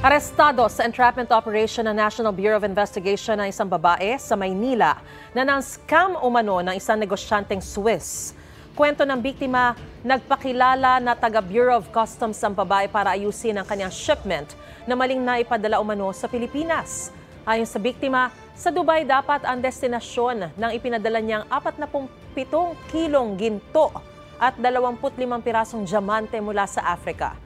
Arestado sa entrapment operation ng National Bureau of Investigation ang isang babae sa Maynila na nang-scam umano ng isang negosyanteng Swiss. Kwento ng biktima, nagpakilala na taga Bureau of Customs ang babae para ayusin ang kanyang shipment na maling naipadala umano sa Pilipinas. Ayon sa biktima, sa Dubai dapat ang destinasyon ng ipinadala niyang 47 kilong ginto at 25 pirasong diamante mula sa Africa.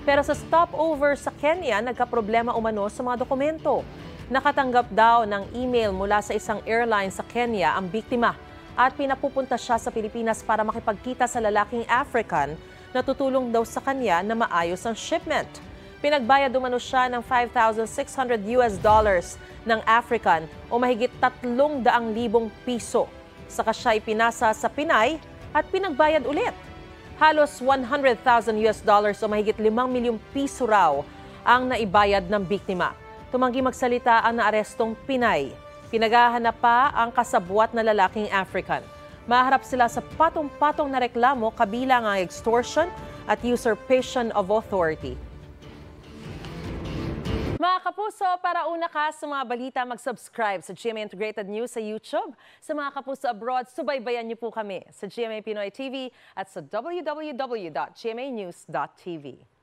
Pero sa stopover sa Kenya, nagkaproblema umano sa mga dokumento. Nakatanggap daw ng email mula sa isang airline sa Kenya ang biktima at pinapupunta siya sa Pilipinas para makipagkita sa lalaking African na tutulong daw sa kanya na maayos ang shipment. Pinagbayad umano siya ng $5,600 ng African o mahigit 300,000 piso. Saka siya ipinasa sa Pinay at pinagbayad ulit. Halos $100,000 o mahigit 5 milyong piso raw ang naibayad ng biktima. Tumanggi magsalita ang naarestong Pinay. Pinaghahanap pa ang kasabwat na lalaking African. Maharap sila sa patong-patong na reklamo kabilang ang extortion at usurpation of authority. Mga kapuso, para una ka sa mga balita, mag-subscribe sa GMA Integrated News sa YouTube. Sa mga kapuso abroad, subaybayan niyo po kami sa GMA Pinoy TV at sa www.gmanews.tv.